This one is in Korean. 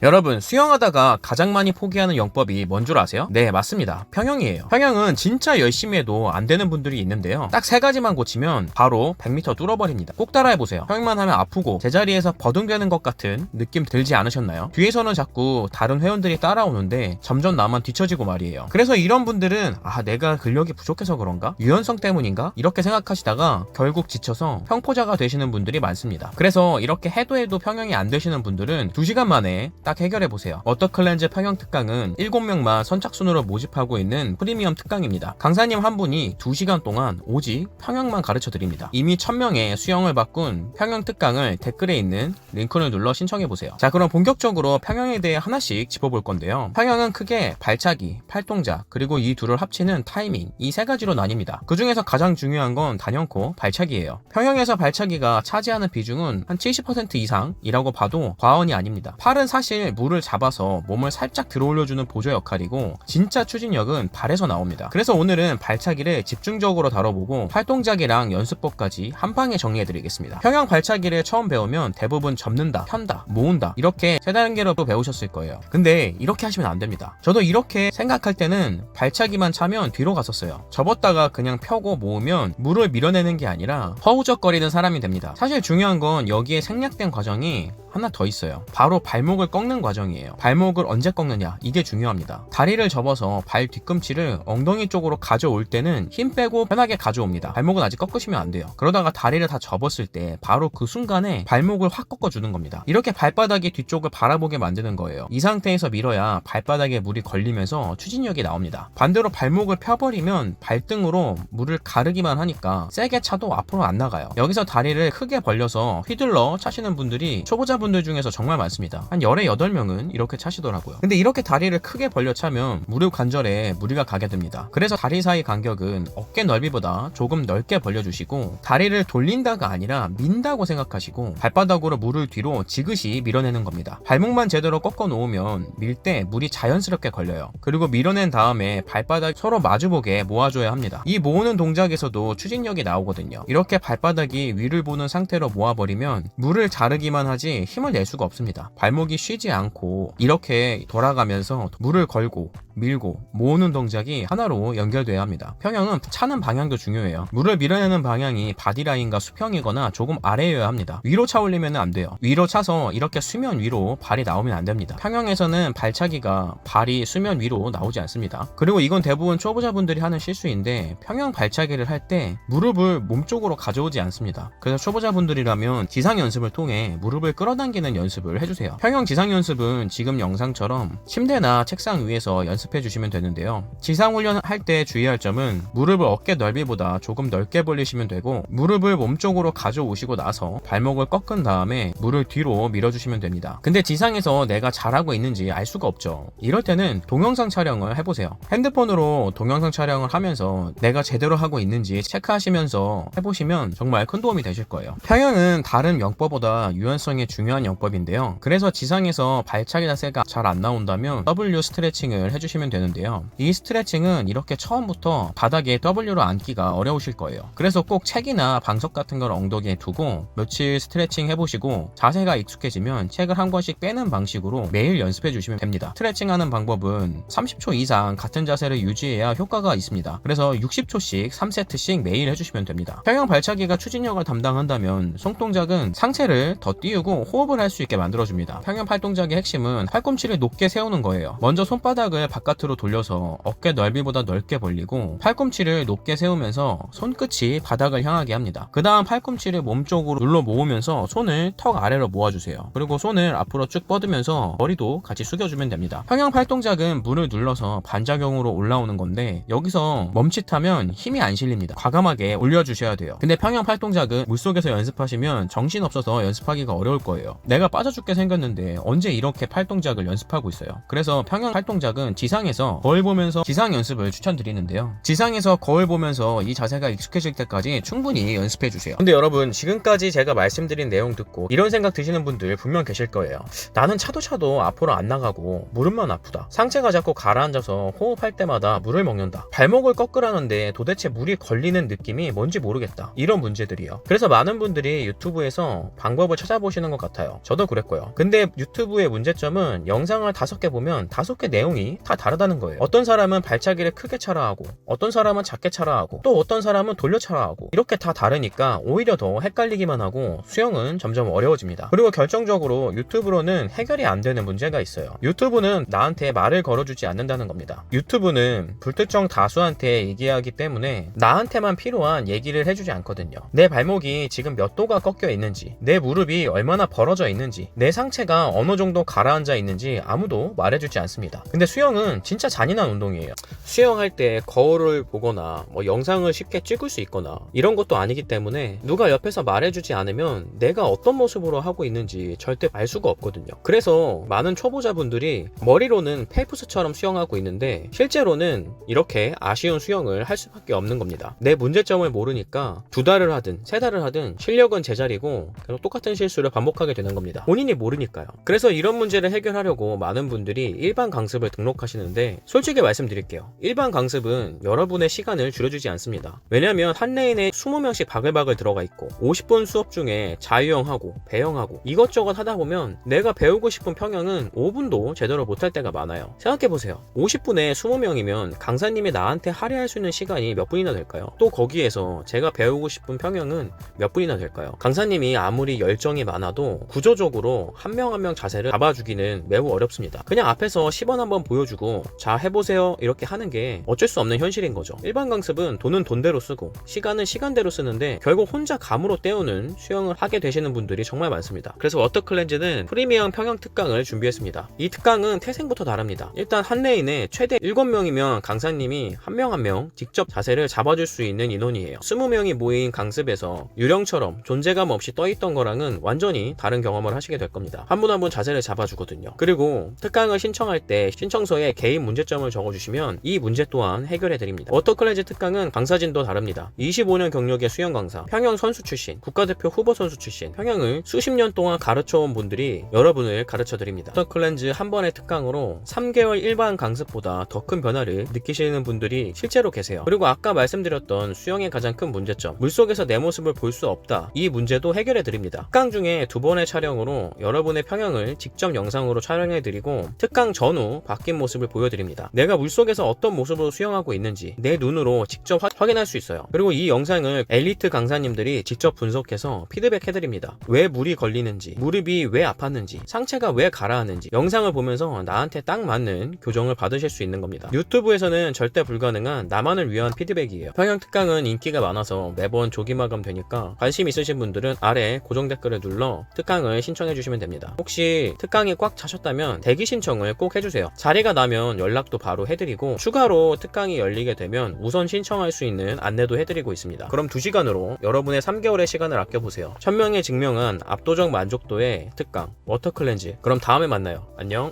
여러분, 수영하다가 가장 많이 포기하는 영법이 뭔 줄 아세요? 네, 맞습니다. 평영이에요. 평영은 진짜 열심히 해도 안 되는 분들이 있는데요. 딱 3가지만 고치면 바로 100m 뚫어버립니다. 꼭 따라해보세요. 평영만 하면 아프고 제자리에서 버둥대는 것 같은 느낌 들지 않으셨나요? 뒤에서는 자꾸 다른 회원들이 따라오는데 점점 나만 뒤처지고 말이에요. 그래서 이런 분들은 내가 근력이 부족해서 그런가? 유연성 때문인가? 이렇게 생각하시다가 결국 지쳐서 평포자가 되시는 분들이 많습니다. 그래서 이렇게 해도 평영이 안 되시는 분들은 2시간 만에 딱 해결해보세요. 워터클렌즈 평영 특강은 7명만 선착순으로 모집하고 있는 프리미엄 특강입니다. 강사님 한 분이 2시간 동안 오직 평영만 가르쳐드립니다. 이미 1000명의 수영을 바꾼 평영 특강을 댓글에 있는 링크를 눌러 신청해보세요. 자, 그럼 본격적으로 평영에 대해 하나씩 짚어볼 건데요. 평영은 크게 발차기, 팔동작, 그리고 이 둘을 합치는 타이밍, 이 3가지로 나뉩니다. 그 중에서 가장 중요한 건 단연코 발차기예요. 평영에서 발차기가 차지하는 비중은 한 70% 이상이라고 봐도 과언이 아닙니다. 팔은 사실 물을 잡아서 몸을 살짝 들어올려주는 보조 역할이고, 진짜 추진력은 발에서 나옵니다. 그래서 오늘은 발차기를 집중적으로 다뤄보고 팔동작이랑 연습법까지 한 방에 정리해드리겠습니다. 평영 발차기를 처음 배우면 대부분 접는다, 편다, 모은다 이렇게 3단계로 또 배우셨을 거예요. 근데 이렇게 하시면 안 됩니다. 저도 이렇게 생각할 때는 발차기만 차면 뒤로 갔었어요. 접었다가 그냥 펴고 모으면 물을 밀어내는 게 아니라 허우적거리는 사람이 됩니다. 사실 중요한 건 여기에 생략된 과정이 하나 더 있어요. 바로 발목을 꺾는 과정이에요. 발목을 언제 꺾느냐, 이게 중요합니다. 다리를 접어서 발 뒤꿈치를 엉덩이 쪽으로 가져올 때는 힘 빼고 편하게 가져옵니다. 발목은 아직 꺾으시면 안 돼요. 그러다가 다리를 다 접었을 때 바로 그 순간에 발목을 확 꺾어주는 겁니다. 이렇게 발바닥이 뒤쪽을 바라보게 만드는 거예요. 이 상태에서 밀어야 발바닥에 물이 걸리면서 추진력이 나옵니다. 반대로 발목을 펴버리면 발등으로 물을 가르기만 하니까 세게 차도 앞으로 안 나가요. 여기서 다리를 크게 벌려서 휘둘러 차시는 분들이 초보자분들 중에서 정말 많습니다. 한 18명은 이렇게 차시더라고요. 근데 이렇게 다리를 크게 벌려 차면 무릎 관절에 무리가 가게 됩니다. 그래서 다리 사이 간격은 어깨 넓이보다 조금 넓게 벌려주시고, 다리를 돌린다가 아니라 민다고 생각하시고 발바닥으로 물을 뒤로 지그시 밀어내는 겁니다. 발목만 제대로 꺾어 놓으면 밀 때 물이 자연스럽게 걸려요. 그리고 밀어낸 다음에 발바닥 서로 마주보게 모아줘야 합니다. 이 모으는 동작에서도 추진력이 나오거든요. 이렇게 발바닥이 위를 보는 상태로 모아버리면 물을 자르기만 하지 힘을 낼 수가 없습니다. 발목이 쉬지 않고 이렇게 돌아가면서 물을 걸고 밀고 모으는 동작이 하나로 연결돼야 합니다. 평영은 차는 방향도 중요해요. 물을 밀어내는 방향이 바디라인과 수평이거나 조금 아래여야 합니다. 위로 차 올리면 안 돼요. 위로 차서 이렇게 수면 위로 발이 나오면 안 됩니다. 평영에서는 발차기가 발이 수면 위로 나오지 않습니다. 그리고 이건 대부분 초보자분들이 하는 실수인데, 평영 발차기를 할 때 무릎을 몸쪽으로 가져오지 않습니다. 그래서 초보자분들이라면 지상 연습을 통해 무릎을 끌어당기는 연습을 해주세요. 평영 지상 연습은 지금 영상처럼 침대나 책상 위에서 연습해 주시면 되는데요. 지상 훈련 할 때 주의할 점은 무릎을 어깨 넓이보다 조금 넓게 벌리시면 되고, 무릎을 몸쪽으로 가져오시고 나서 발목을 꺾은 다음에 물을 뒤로 밀어주시면 됩니다. 근데 지상에서 내가 잘하고 있는지 알 수가 없죠. 이럴 때는 동영상 촬영을 해보세요. 핸드폰으로 동영상 촬영을 하면서 내가 제대로 하고 있는지 체크하시면서 해보시면 정말 큰 도움이 되실 거예요. 평영은 다른 영법보다 유연성이 중요한 영법인데요. 그래서 지상에서 발차기 자세가 잘 안 나온다면 W 스트레칭을 해주시면 되는데요. 이 스트레칭은 이렇게 처음부터 바닥에 W로 앉기가 어려우실 거예요. 그래서 꼭 책이나 방석 같은 걸 엉덩이에 두고 며칠 스트레칭 해보시고 자세가 익숙해지면 책을 한 권씩 빼는 방식으로 매일 연습해 주시면 됩니다. 스트레칭하는 방법은 30초 이상 같은 자세를 유지해야 효과가 있습니다. 그래서 60초씩 3세트씩 매일 해주시면 됩니다. 평영 발차기가 추진력을 담당한다면 손동작은 상체를 더 띄우고 호흡을 할 수 있게 만들어줍니다. 평영 팔동작의 핵심은 팔꿈치를 높게 세우는 거예요. 먼저 손바닥을 바깥으로 돌려서 어깨 넓이보다 넓게 벌리고 팔꿈치를 높게 세우면서 손끝이 바닥을 향하게 합니다. 그 다음 팔꿈치를 몸쪽으로 눌러 모으면서 손을 턱 아래로 모아주세요. 그리고 손을 앞으로 쭉 뻗으면서 머리도 같이 숙여주면 됩니다. 평영 팔동작은 물을 눌러서 반작용으로 올라오는 건데, 여기서 멈칫하면 힘이 안 실립니다. 과감하게 올려주셔야 돼요. 근데 평영 팔동작은 물속에서 연습하시면 정신없어서 연습하기가 어려울 거예요. 내가 빠져 죽게 생겼는데 언제 이렇게 팔동작을 연습하고 있어요. 그래서 평영 팔동작은 지상 지상에서 거울 보면서 지상 연습을 추천드리는데요. 지상에서 거울 보면서 이 자세가 익숙해질 때까지 충분히 연습해주세요. 근데 여러분, 지금까지 제가 말씀드린 내용 듣고 이런 생각 드시는 분들 분명 계실 거예요. 나는 차도 앞으로 안 나가고 무릎만 아프다. 상체가 자꾸 가라앉아서 호흡할 때마다 물을 먹는다. 발목을 꺾으라는데 도대체 물이 걸리는 느낌이 뭔지 모르겠다. 이런 문제들이요. 그래서 많은 분들이 유튜브에서 방법을 찾아보시는 것 같아요. 저도 그랬고요. 근데 유튜브의 문제점은 영상을 5개 보면 5개 내용이 다 다르다는 거예요. 어떤 사람은 발차기를 크게 차라 하고, 어떤 사람은 작게 차라 하고, 또 어떤 사람은 돌려 차라 하고, 이렇게 다 다르니까 오히려 더 헷갈리기만 하고 수영은 점점 어려워집니다. 그리고 결정적으로 유튜브로는 해결이 안 되는 문제가 있어요. 유튜브는 나한테 말을 걸어주지 않는다는 겁니다. 유튜브는 불특정 다수한테 얘기하기 때문에 나한테만 필요한 얘기를 해주지 않거든요. 내 발목이 지금 몇 도가 꺾여 있는지, 내 무릎이 얼마나 벌어져 있는지, 내 상체가 어느 정도 가라앉아 있는지 아무도 말해주지 않습니다. 근데 수영은 진짜 잔인한 운동이에요. 수영할 때 거울을 보거나 영상을 쉽게 찍을 수 있거나 이런 것도 아니기 때문에 누가 옆에서 말해주지 않으면 내가 어떤 모습으로 하고 있는지 절대 알 수가 없거든요. 그래서 많은 초보자분들이 머리로는 펠프스처럼 수영하고 있는데 실제로는 이렇게 아쉬운 수영을 할 수밖에 없는 겁니다. 내 문제점을 모르니까 2달을 하든 3달을 하든 실력은 제자리고 계속 똑같은 실수를 반복하게 되는 겁니다. 본인이 모르니까요. 그래서 이런 문제를 해결하려고 많은 분들이 일반 강습을 등록하시는데, 솔직히 말씀드릴게요. 일반 강습은 여러분의 시간을 줄여주지 않습니다. 왜냐면 한 레인에 20명씩 바글바글 들어가 있고 50분 수업 중에 자유형하고 배영하고 이것저것 하다 보면 내가 배우고 싶은 평형은 5분도 제대로 못할 때가 많아요. 생각해보세요. 50분에 20명이면 강사님이 나한테 할애할 수 있는 시간이 몇 분이나 될까요? 또 거기에서 제가 배우고 싶은 평형은 몇 분이나 될까요? 강사님이 아무리 열정이 많아도 구조적으로 한 명 한 명 자세를 잡아주기는 매우 어렵습니다. 그냥 앞에서 시범 한번 보여주고 자 해보세요 이렇게 하는 게 어쩔 수 없는 현실인 거죠. 일반 강습은 돈은 돈대로 쓰고 시간은 시간대로 쓰는데 결국 혼자 감으로 때우는 수영을 하게 되시는 분들이 정말 많습니다. 그래서 워터클렌즈는 프리미엄 평형 특강을 준비했습니다. 이 특강은 태생부터 다릅니다. 일단 한 레인에 최대 7명이면 강사님이 한 명 한 명 직접 자세를 잡아줄 수 있는 인원이에요. 20명이 모인 강습에서 유령처럼 존재감 없이 떠있던 거랑은 완전히 다른 경험을 하시게 될 겁니다. 한 분 한 분 자세를 잡아주거든요. 그리고 특강을 신청할 때 신청서에 개인 문제점을 적어주시면 이 문제 또한 해결해드립니다. 워터클렌즈 특강은 강사진도 다릅니다. 25년 경력의 수영 강사, 평영 선수 출신, 국가대표 후보 선수 출신, 평영을 수십 년 동안 가르쳐온 분들이 여러분을 가르쳐드립니다. 워터클렌즈 한 번의 특강으로 3개월 일반 강습보다 더 큰 변화를 느끼시는 분들이 실제로 계세요. 그리고 아까 말씀드렸던 수영의 가장 큰 문제점, 물속에서 내 모습을 볼 수 없다, 이 문제도 해결해드립니다. 특강 중에 2번의 촬영으로 여러분의 평영을 직접 영상으로 촬영해드리고 특강 전후 바뀐 모습을 보여드립니다. 내가 물속에서 어떤 모습으로 수영하고 있는지 내 눈으로 직접 확인할 수 있어요. 그리고 이 영상을 엘리트 강사님들이 직접 분석해서 피드백 해드립니다. 왜 물이 걸리는지, 무릎이 왜 아팠는지, 상체가 왜 가라앉는지 영상을 보면서 나한테 딱 맞는 교정을 받으실 수 있는 겁니다. 유튜브에서는 절대 불가능한 나만을 위한 피드백이에요. 평영 특강은 인기가 많아서 매번 조기 마감되니까 관심 있으신 분들은 아래 고정 댓글을 눌러 특강을 신청해 주시면 됩니다. 혹시 특강이 꽉 차셨다면 대기 신청을 꼭 해주세요. 자리가 나면 연락도 바로 해드리고 추가로 특강이 열리게 되면 우선 신청할 수 있는 안내도 해드리고 있습니다. 그럼 2시간으로 여러분의 3개월의 시간을 아껴보세요. 1000명에 증명한 압도적 만족도의 특강 워터클렌즈. 그럼 다음에 만나요. 안녕.